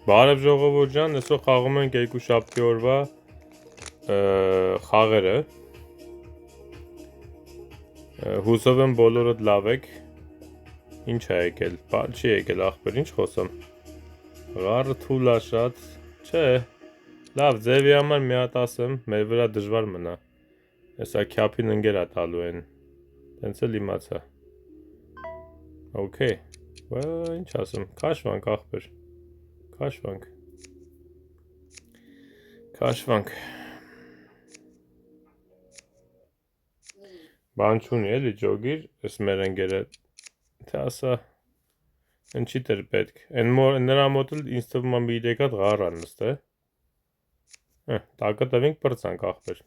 Բարև ժողովուրդ ջան, այսօր խաղում ենք երկուշաբթի օրվա խաղերը։ Հուսով եմ բոլորդ լավ եք։ Ինչ է եկել, բան չի եկել ախպեր, ինչ խոսամ։ Ղարը թուլ է շատ, չէ։ Լավ, ձևի համար մի հատ ասեմ, մեր վրա դժվար մնա։ Հեսա քյափին ընկեր է տալու են։ Տենց էլ իմացա։ Okay։ Ինչ ասեմ, քաշվանք ախպեր։ Քաշվանք։ Բան չունի էլի ջոգիր, ես մեր ընկերը թե ասա ընչի դեր պետք։ Նրա մոտ էլ ինձ թվում է մի 3 հատ ղառ անստ է։ Տակը տվինք պրծանք ախպեր։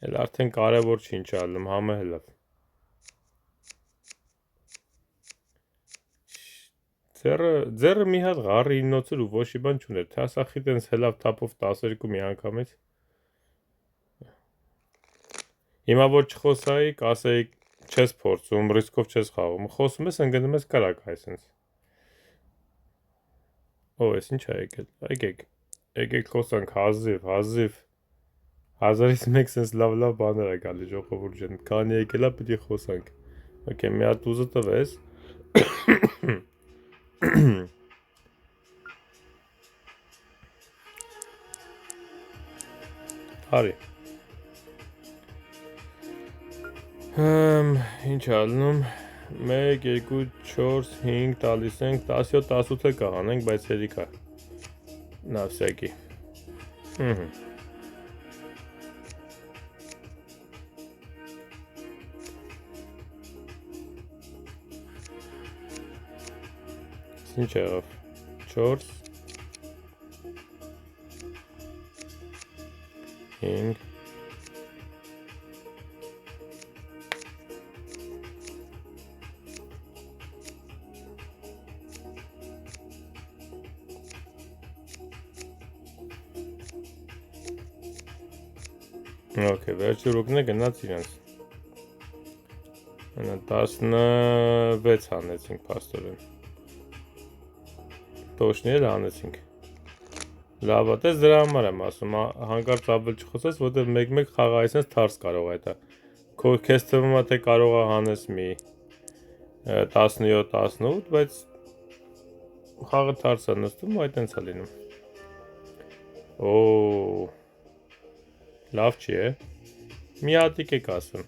Էլ արդեն կարևոր չի ինչ ալում, համը հելավ։ Ձերը մի հատ ղառի իննոցր ու ոչի բան չուներ, թե ասա խիտենց հելավ թապով 12 մի անգամից։ Հիմա որ չխոսայի, կասեի չես փորձում, ռիսկով չես խաղում, խոսում ես ընկնում ես կարակ այսենց։ Ես ինչ է եկել, եկեք խոսանք հազիվ, 1000-ից մեկ սենց լավ բաներ է գալի ժողովուրդ ջան, քանի եկելա պիտի խոսանք։ Okay, մի հատ ուզը տվես։ Հարի։ Ինչ ալնում, 1, 2, 4, 5 տալիս ենք, 17, 18-ը կհանենք, բայց հերիք է, նա վսյակի, ինչ եղավ, 4, 5, Okay, վերջի ռուկն է գնաց իրանց։ 16 հանեցինք պաստորեն։ Տոշնի էլ հանեցինք։ Լավ, տես դրա համար եմ ասում, հանկարծ ավել չխոսես, որտեղ մեկ խաղա այսենց թարս կարող է դա։ Քեզ թվում է թե կարող է հանես մի 17-18, բայց խաղը թարս է նստում, այտենց է լինում։ Լավ չի է, մի հատիկ եք ասում։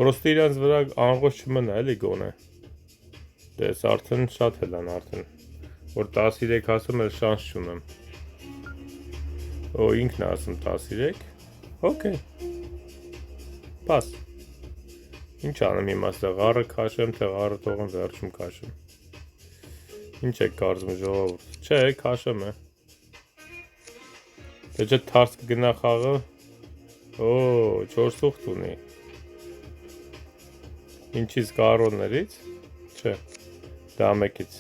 Պրոստի իրանց վրա անգոս չմնա էլի գոնե։ Դես արդեն շատ հել են արդեն, որ 13 ասում էլ շանս չունեմ։ Ինքն է ասում 13, okay, պաս։ Ինչ անեմ իմ ասը, ղառը կաշեմ, թե ղառը թողեմ վերջում կաշեմ։ Ինչ եք կարծում ժողովուրդ, չէ, քաշեմ է։ Դե չէ թարս կգնա խաղը, 4 ուղտ ունի։ Ինչից կարոններից, չէ, դա մեկից։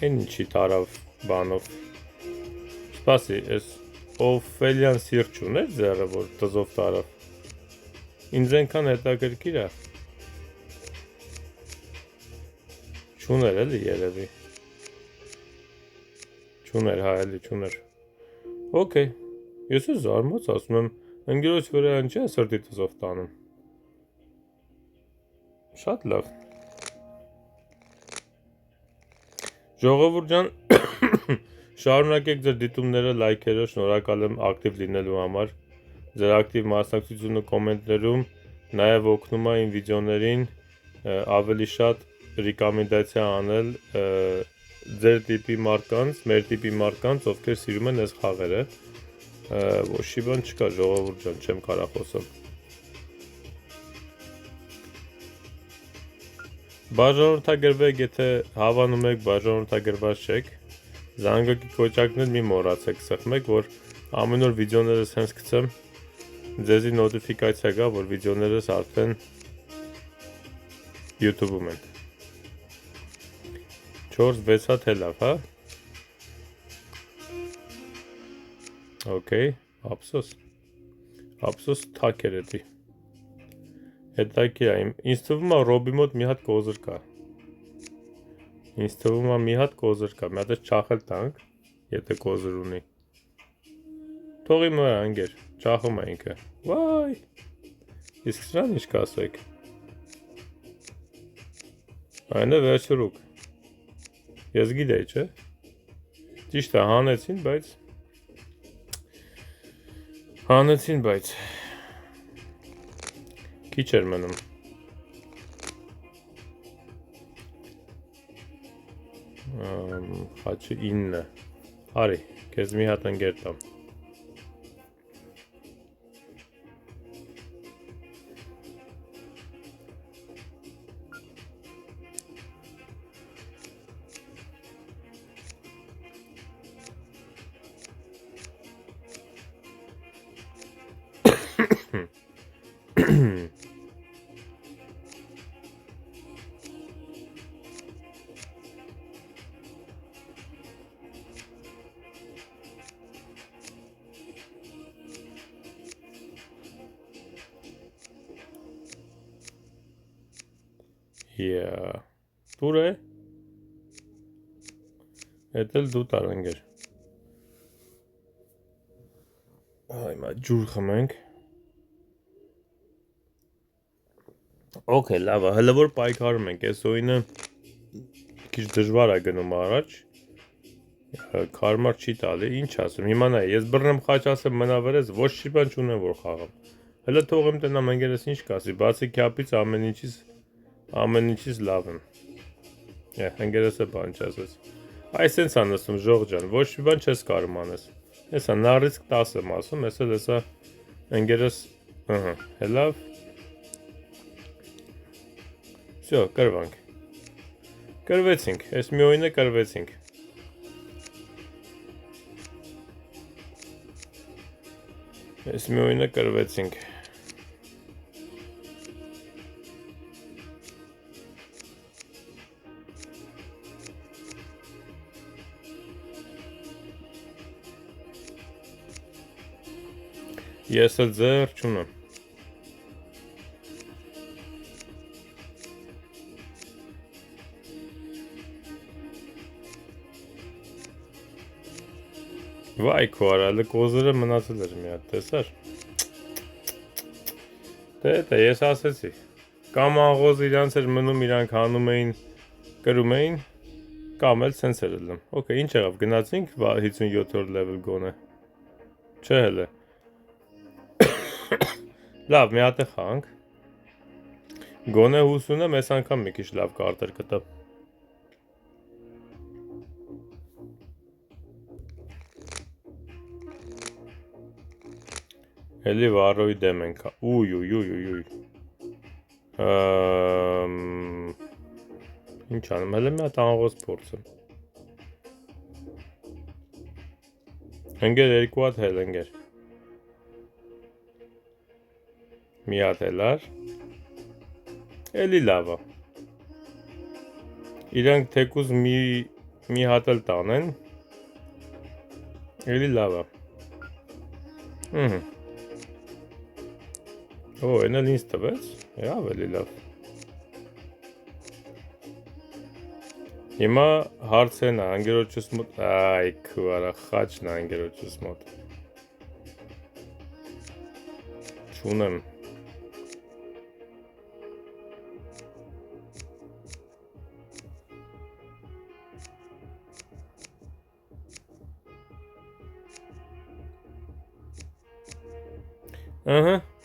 Են ինչի տարավ բանով։ Սպասի, ես Օֆելյան սիրտ չուներ ձերը, որ տզով տարավ։ Ինձ ենքան հետաքրքիր է։ Չուներ էլի երևի։ Չուներ, հա էլի չուներ։ Okay, ես է զարմոց ասում եմ, ընգերոջ վրա ինչ է սրտի տզով տանում։ Շատ լավ։ Ժողովուրդ ջան, շարունակեք ձեր դիտումները, լայքերը, շնորհակալ եմ ակտիվ լինելու համար։ Ձեր ակտիվ մասնակցությունը կոմենտներում նաև օգնում է իմ վիդեոներին ավելի շատ ռեկոմենդացիա անել ձեր տիպի մարդկանց, մեր տիպի մարդկանց, ովքեր սիրում են այս խաղերը։ Ոչի բան չկա ժողովուրդ ջան, չեմ կարա խոսալ։ Բաժանորդագրվեք, եթե հավանում եք, բաժանորդագրված չեք, զանգակի կոճակներ մի մոռացեք, սխմեք, որ ամեն օր վիդեոներս հենց գցեմ, ձեզի նոտիֆիկացիա գա, որ վիդեոներս արդեն YouTube-ում են։ 4-6 հատ լավ, հա։ Okay, ափսոս թակեր էդի։ Հետաքրքիր է, ինձ թվում է Ռոբի մոտ մի հատ կոզր կա։ Մի հատ չախել տանք, եթե կոզր ունի։ Թողի մորա անգեր, չախում է ինքը։ Վայ, իսկ սրան ինչ կասեք։ Այն է վերջրուկ։ Ես գիտեի, չէ։ Ճիշտ է, հանեցին, բայց քիչ էր մնում։ Խաչը 9։ Արի, քեզ մի հատ ընկեր տամ։ Դուր է։ Էդ էլ դու տար ընկեր։ Հիմա ջուր խմենք։ Okay, լավ է, հələ որ պայքարում ենք, այս օինը քիչ դժվար է գնում առաջ։ Կարմար չի տալի, ինչ ասեմ, հիմա նայ, ես բռնեմ խաչ ասեմ մնա վրես, ոչ չի բան չունեմ որ խաղամ։ Հələ թողեմ տնամ ընկերս ինչ կասի, բացի քյապից ամեն ինչից լավ եմ։ Ընկերս է բան չասես։ Այս sense անասում ժող ջան, ոչ մի բան չես կարում անես։ Հեսա նա ռիսկ 10 եմ ասում, ես էլ հեսա ընկերս, հելավ։ Всё, կրվանք։ Կրվեցինք, այս մի օինը կրվեցինք։ Ես էլ ձեր չունեմ։ Վայ քո արալը կոզերը մնացել էր մի հատ, տեսար։ Դե ես ասեցի։ Կամ աղոզ իրանց էր մնում, իրանք հանում էին, կրում էին, կամ էլ սենց էր ելնում։ Okay, ինչ եղավ, գնացինք 57-րդ level գոնե։ Չէ հələ։ Լավ, մի հատ է խանք։ Գոնե հուսունը մեզ անգամ մի քիչ լավ կարտեր կտա։ Էլի վարոյի դեմ ենք։ Ուй։ Ինչ անեմ, հələ մի հատ աղոս փորձեմ։ Ընկեր 2 հատ հել ընկեր։ Մի հատ հելար։ Էլի լավ է։ Իրանք թեկուզ մի հատ էլ տանեն։ Էլի լավ է։ Այն էլ ինձ տվեց, ավելի լավ։ Հիմա հարցեն է, անգերոջս մոտ, այ քվարա, խաչն է անգերոջս մոտ։ Չունեմ։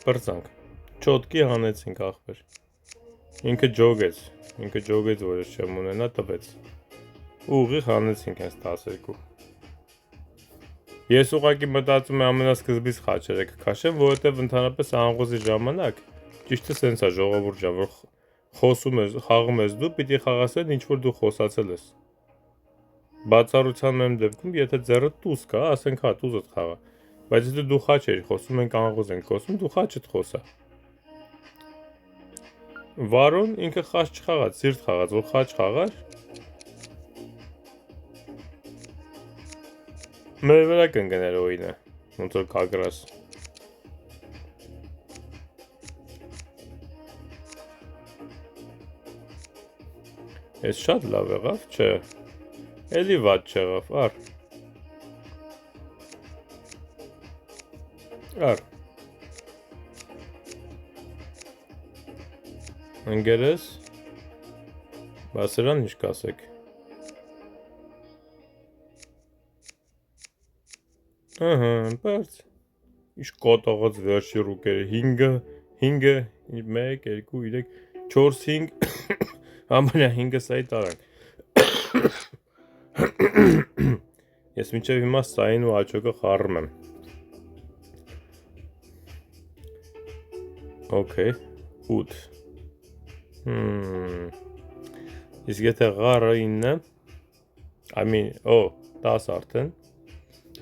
Պրծանք։ Չոտկի հանեցինք ախպեր։ Ինքը ջոգեց, որ ես չեմ ունենա տվեց։ Ուղիղ հանեցինք հենց 12։ Ես ուղղակի մտածում եմ ամենասկզբից խաչերը կքաշեմ, որովհետև ընդհանրապես աղոզի ժամանակ ճիշտը սենց է ժողովուրդ ջան, որ խոսում ես, խաղում ես դու, պիտի խաղասեն ինչ որ դու խոսացել ես։ Բացառության մեմ դեպքում, եթե ձեռը տուզ կա, ասենք հա տուզդ խաղա։ Բայց դու խաչ էիր խոսում, մենք աղոզ ենք խոսում, դու խաչդ խոսա։ Վարոն ինքը խաչ չխաղաց, սիրտ խաղաց, որ խաչ խաղար։ Մեր վրա կընկներ օինը, ոնց որ կագրաս։ Ես շատ լավ եղավ, չէ։ Էլի վատ չեղավ, առ։ Առ։ Ընգերես, բասրան ինչ կասեք։ Ահա, բայց ինչ կոտողած վերջի ռուկերը 5 1 2 3 4 5 ամենա 5-ը սայի տարանք։ Ես մինչև հիմա սային ու աչոկը խառում եմ։ Okay, 8 Իսկ եթե ғառը 9 I mean, 10 արդեն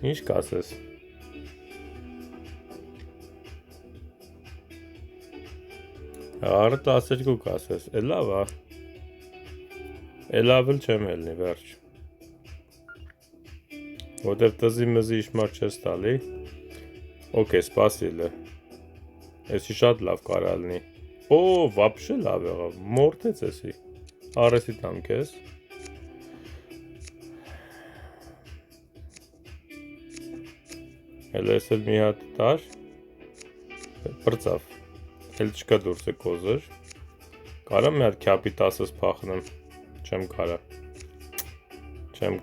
Ինչ կասես Ղարը 12 կասես, լավ է Լավ էլ չեմ ելնի, վերջ Որտև տզի մզի իշմար չես տալի Okay, սպասիլ է Էսի շատ լավ կարալնի Վապշե լավ եղավ, մորթեց էսի Արեսի տամ կեզ Էլ ես էլ մի հատ տար Պրծավ Էլ չկա դուրս է կոզր Կարա մի հատ կյապի 10-ս պախնեմ Չեմ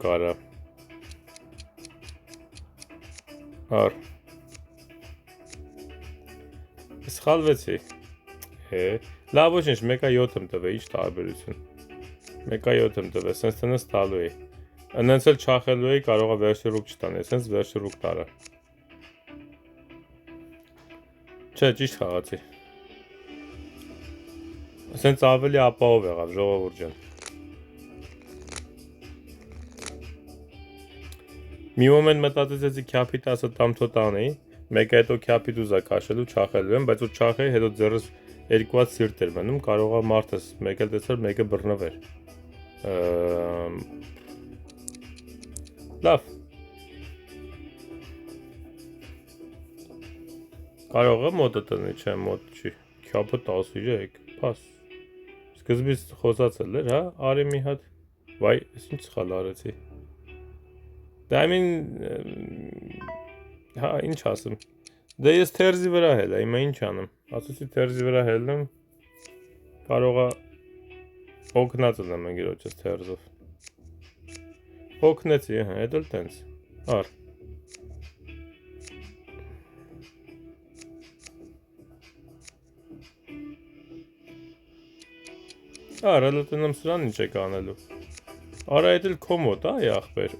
կարաԱր Սխալվեցի Լավ ոչ ինչ, 1-7 եմ տվե, ինչ տարբերություն 1-7 եմ տվե, սենց տնս տալու էի Ընենց էլ չախելու էի, կարողա վերջի ռուկ չտան, սենց վերջի ռուկ տարա Չէ, ճիշտ խաղացի Սենց ավելի ապահով եղավ, ժողովուրդ ջան Մի մոմենտ մտածեցի քյապի 10-ը տամ թո տանեի Մեկը հետո քյապի դուզա կաշելու, չախելու եմ Բայց որ չախեի, հետո ձեռս երկուած սիրտ էր մնում Կարողա մարդս մեկ էլ տեսար, մեկը բռնվեր Լավ Կարող է մոտը տնի, չէ, մոտ չի Քյապը 13, պաս Սկզբից խոսացել էր, հա, արի մի հատ Վայ, ես ինչ սխալ արեցի Դա ամին Հա, ինչ ասեմ Դե ես թերզի վրա հելա, հիմա ինչ անեմ Ասացի թերզի վրա հելնեմ Կարողա Օգնած եմ ընգիրոջս թերզով Օգնեցի, հա, էդ էլ տենցԱր Արա լտնեմ սրան ինչ եք անելու Արա էդ էլ կոմոտ, այ ախպեր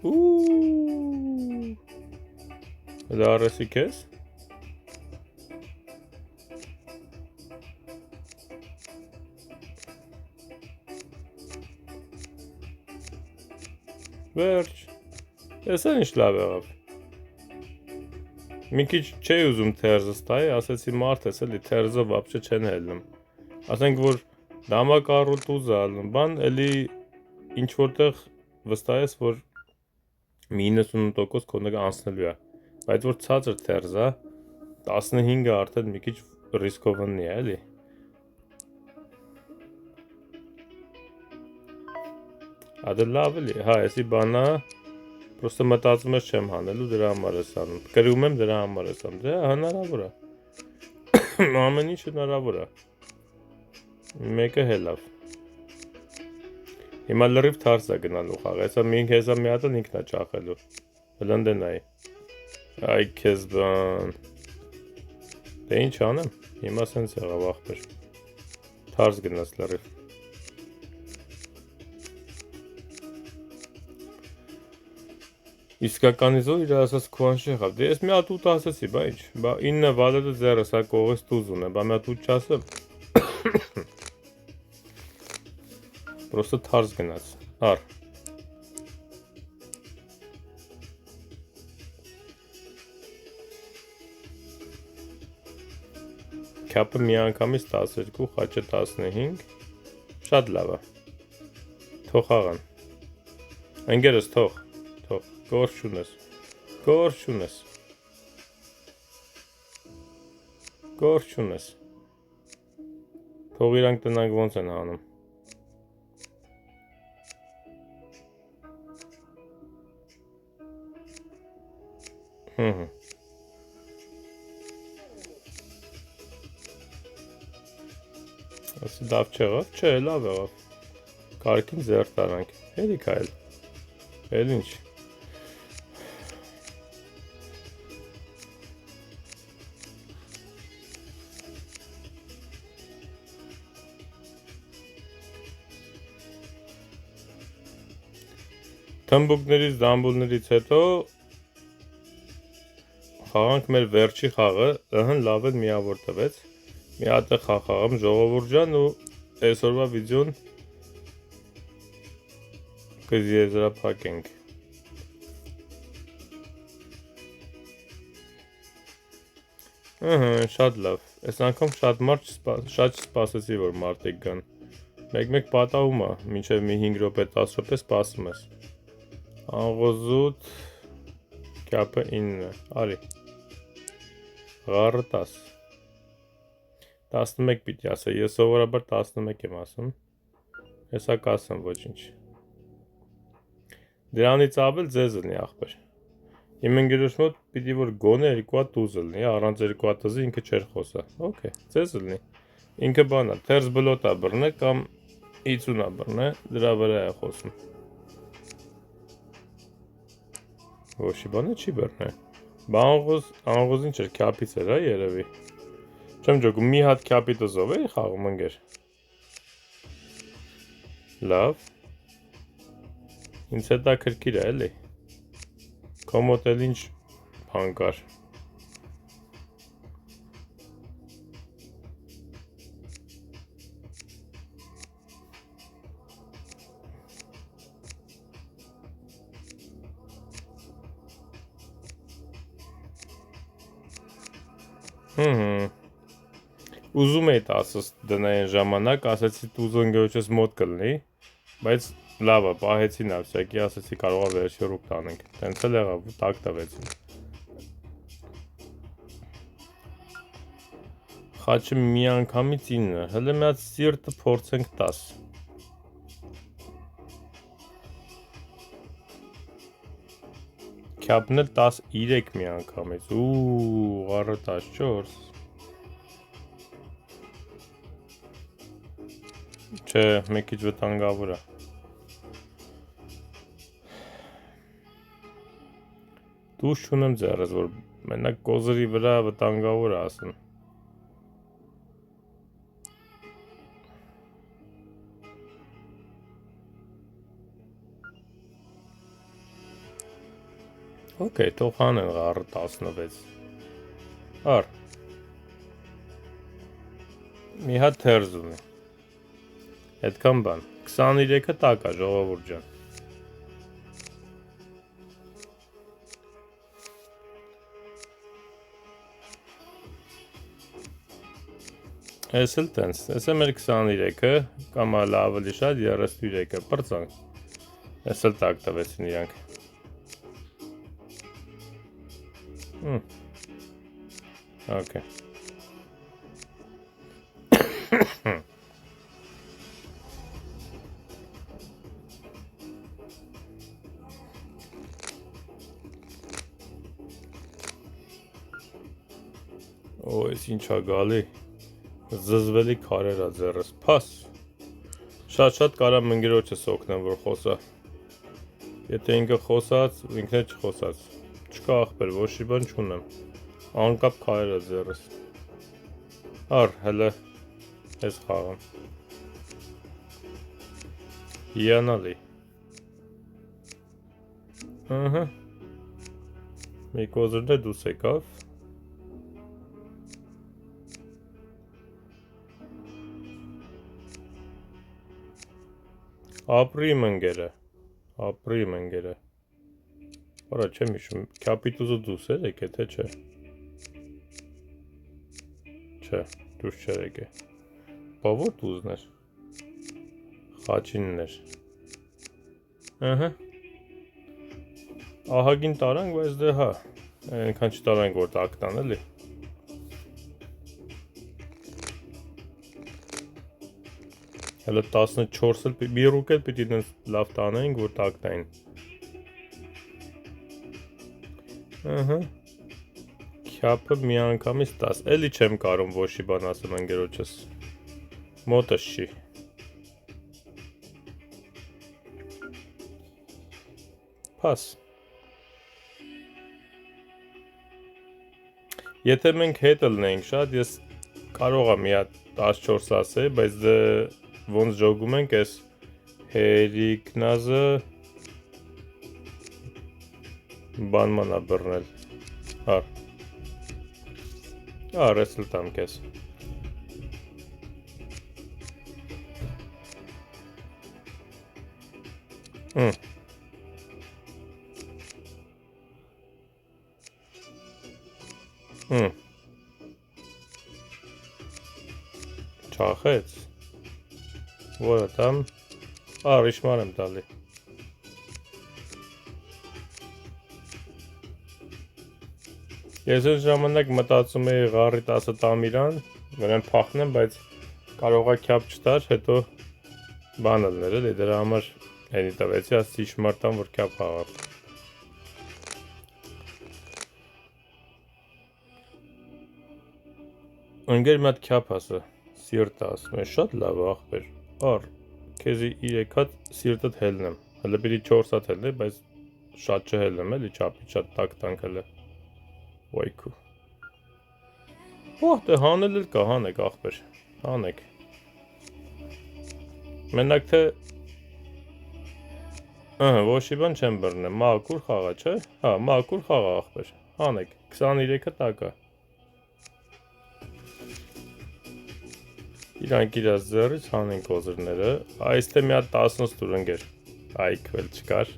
Դա արեսի կեզ Վերջ Ես են ինչ լավ եղավ Մի քիչ չէի ուզում թերզս տայի, ասեցի մարդ ես էլի թերզը վապշե չեն հելնում Ասենք որ Դամակառուտ ուզալ, բան էլի ինչ որտեղ վստահ ես, որ մի 90% քոնը անցնելու է, բայց որ ցածր թերզա 15-ը արդեն մի քիչ ռիսկովնի է, էլի։ Ադը լավ էլի, հա, էսի բանա Պրոստը մտածում ես չեմ հանելու, դրա համար ես անում, կրում եմ դրա համար ես անում, դե հնարավոր է, ամեն ինչ հնարավոր է Մեկը հելավ Հիմա լրիվ թարս է գնալու խաղ Հեսա մի հատն ինքն է ճախելու Հլնդեն այ Այ կեզ բան Դե ինչ անեմ Հիմա սենց եղավ աղբեր Թարս գնաց լրիվ Իսկականիզով իր ասաց քուանշ եղավ Դե ես մի հատ ուտ ասեցի բա ինչ Բա 9 վալետը ձերս հա կողես տուզ ունե Բա մի հատ ուտ չասեմ Պրոստը թարս գնաց,ար Քյապը մի անգամից 12, խաչը 15, շատ լավ է, թող խաղան, ընկերս թող, գործ չունես, թող իրանք տնանք ոնց են հանում, ասի լավ չեղավ, չէ, լավ եղավ, կարգին ձեր տարանք, հերիք էլ ինչ, թմբուկներից, դամբուլներից հետո խաղանք մեր վերջի խաղը, լավ էլ միավոր տվեց, մի հատ է խաղամ ժողովուրդ ջան ու այսօրվա վիդեոն կզիեզրափակենք։ Շատ լավ, այս անգամ շատ չսպասեցի, որ մարդիկ գան, մեկ պատահում է, մինչև մի 5 րոպե 10 րոպե սպասում ես, անղոզուտ քյապը 9, արի, Ղարը 10, 11 պիտի ասա, ես սովորաբար 11 եմ ասում, հեսա կասեմ ոչինչ, դրանից ավել ձեզ լնի աղբեր, իմ ընկերոջ մոտ պիտի որ գոնե 2 հատ ուզ լնի, առանց 2 հատ ուզի ինքը չեր խոսա, ոքեյ, ձեզ լնի, ինքը բանա, թերս բլոտա բրնե կամ իծունա բրնե, դրա վրա է խոսում, ոչի բանը չի բրնե, անղոզին չեր քյապից էր, երևի, չեմ ջոկում, մի հատ քյապի տզով էի խաղում ընկեր, լավ, ինձ հետա քրքիր է էլի, քո մոտ էլ ինչ բան կար, ուզում էի 10-ս դնային ժամանակ, ասեցի տուզը ընկերոջս մոտ կլնի, բայց լավ է, պահեցի նավսյակի, ասեցի կարող է վերջի ռուկ տանենք, տենց էլ եղավ, տակ տվեցին, խաչը մի անգամից 9, հլը մի հատ սիրտը փորձենք 10, քյապն էլ 13 մի անգամից, Ղարը 14, չէ, մեկ քիչ վտանգավոր է, դուշ չունեմ ձեռս, որ մենակ կոզրի վրա վտանգավոր է ասեն, ոքեյ, թող հանեն Ղարը 16,ար, մի հատ թերզ ունի, հետքան բան, 23-ը տակ է ժողովուրդ ջան, ես էլ տենց, ես է մեր 23-ը, կամ ալա ավելի շատ 33-ը, պրծանք, ես էլ տակ տվեցին իրանք, ոքեյ, ես ինչա գալի, զզվելի քարեր է ձեռս, պաս, շատ կարամ ընկերոջս օգնեմ, որ խոսա, եթե ինքը խոսած, ինքն է չխոսած, չկա աղբեր, ոչի բան չունեմ, անկապ քարեր է ձեռս,ար, հլը, ես խաղամ, հիանալի, մի կոզրն է դուս եկավ, ապրի իմ ընկերը, արա չեմ իշում, քյապիտուզը դուս էր եք, թե չէ, դուրս չեր եկե։ Բա որ դուզներ։ Խաչիններ։ Ահա։ Ահագին տարանք, բայց դե հա, այնքան չտարանք որ տակ տան էլի։ Հələ 14 էլ մի ռուկ էլ պիտի լավ տանենք, որ տակ տային։ Ահա։ Քյապը մի անգամից 10, էլի չեմ կարում ոչի բան ասեմ ընկերոջս։ Մոտս չի։ Փաս։ Եթե մենք հետ ելնենք շատ, ես կարող եմ մի հատ 14 ասել, բայց դե ոնց ժողում ենք այս հերիկնազը բանմանա բռնել։ Հար։ Արես էլ տամ կես։ Չախեց։ Որը տամ։ Արիշմար եմ տալի։ Ես այս ժամանակ մտածում էի ղարի 10 տամ իրան, նրան փախնեմ, բայց կարողա քյապ չտար, հետո բան ելներ էլի, դրա համար էնի տվեցի, ասի իշմար տամ, որ քյապ խաղար։ Ընկեր մի հատ քյապ ասա, սիրտը ասում է, շատ լավ ախպեր, առ, քեզի 3 հատ սիրտըդ հելնեմ, հələ պիտի 4 հատ հելնի, բայց շատ չհելնեմ էլի, չապի շատ տակ տանք հələ, ոյքու։ Ոհ, դե հանել էլ կա, հանեք ախպեր, հանեք։ Մենակ թե, ոչի բան չեմ բռնեմ, մաքուր խաղա, չէ, հա, մաքուր խաղա ախպեր, հանեք, 23-ը տակա։ Իրանք իրաց ձեռից հանենք օզրները, այստե մի հատ 10 տուր ընկեր, այքվել չկար,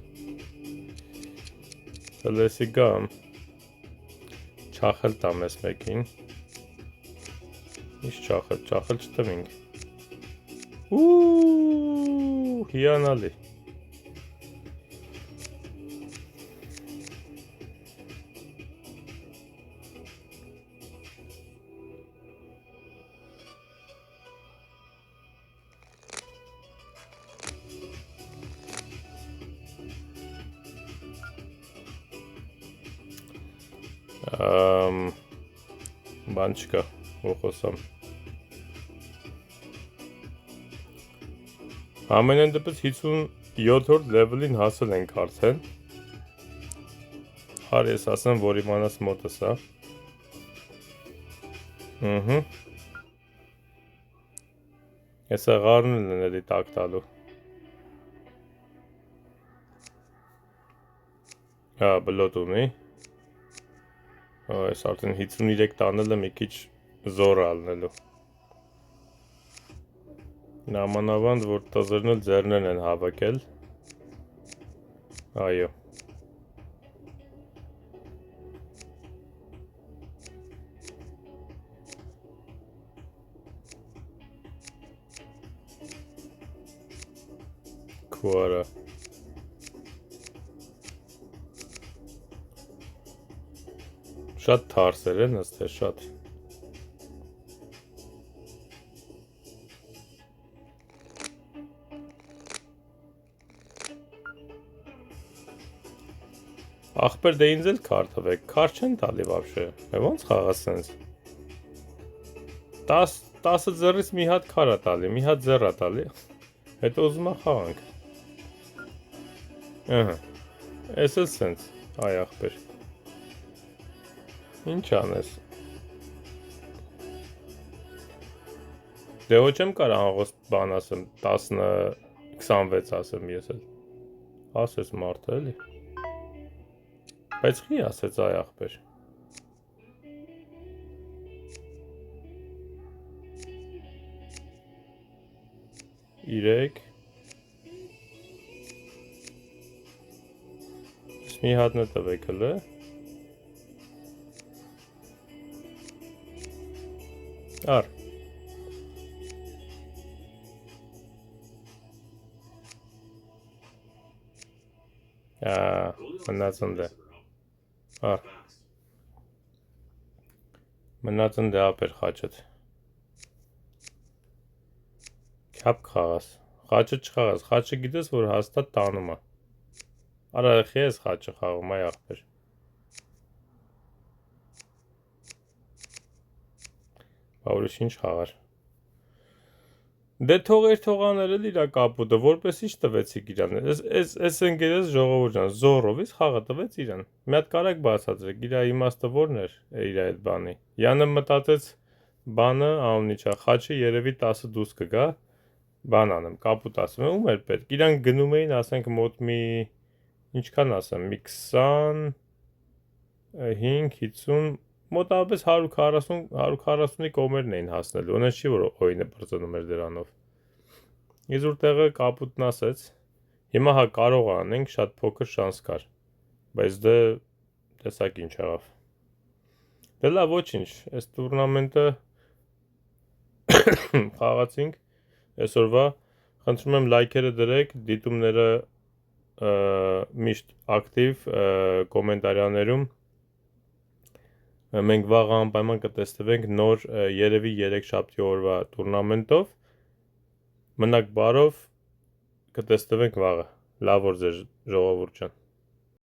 հլեսի գամ, չախել տամ ես մեկին, ինչ չախել չտվինք, հիանալի, բան չկա, ու խոսամ։ Ամենեն դեպս 57-րդ լևելին հասել ենք արդեն։ Հար ես ասեմ, որ իմանաս մոտս, հա։ Եսա ղարն են էլի տակ տալու։ Հա, բլոտ ունի։ Այս արդեն 53 տանելը մի քիչ զոր ալնելու։ Նամանավանդ, որ տզրն էլ ձերնեն են հավաքել։ Այո։ Քուարա։ Շատ թարսեր են ըստ է, շատ։ Ախպեր դե ինձ էլ քար թվեք, քար չեն տալի վաբշե, ոնց խաղա սենց։ 10 ձեռից մի հատ քար ա տալի, մի հատ ձեռ ա տալի, հետո ուզում ա խաղանք։ Ահա, ես էլ սենց, այ ախպեր։ Ինչ անես։ Դե ոչ եմ կարա աղոս բան ասեմ, 10-26 ասեմ ես էլ։ Ասես մարդը էլի։ Բայց խի ասեց այ ախպեր։ Իրեք։ Մի հատնը տվեք հլը։ Ար, Մնացնդ է։ Մնացնդ է ապեր խաչըտ։ Քապ խաղաս։ Խաչը չխաղաս, խաչը գիտես, որ հաստատ տանում է։ Արա ես խաչը խաղում, այ աղբեր։ Բա ուրիշ ինչ խաղար։ Դե թողաներ էլ իրա կապուտը, որպես ինչ տվեցիք իրան։ Էս ընկերս ժողովուրդ ջան, զորովից խաղը տվեց իրան։ Մի հատ կարակ բացատրեք, իրա իմաստը ո՞րն էր իրա այդ բանի։ Յանը մտածեց բանը անունիչա, խաչը երևի 10 դուրս կգա, բան անեմ, կապուտ ասում, ում էր պետք։ Իրան գնում էին, ասենք մոտ մի ինչքան ասեմ, մի 25, 50, մոտավորապես 140-140-ի կողմերն էին հասնելու, ունես չի, որ օյնը պրծնում էր դրանով։ Իզուր տեղը կապուտն ասեց, հիմա հա կարող անենք, շատ փոքր շանս կար, բայց դե տեսակ ինչ եղավ։ Դե լավ, ոչինչ, այս տուրնամենտը խաղացինք, այսօրվա, խնդրում եմ լայքերը դրեք, դիտումները միշտ ակտիվ կոմենտարիաներում, մենք վաղ անպայման կտեսնվենք նոր երևի 3 շաբթի օրվա տուրնամենտով, մնաք բարով, կտեսնվենք վաղը, լավ օր ձեր ժողովուրդ ջան։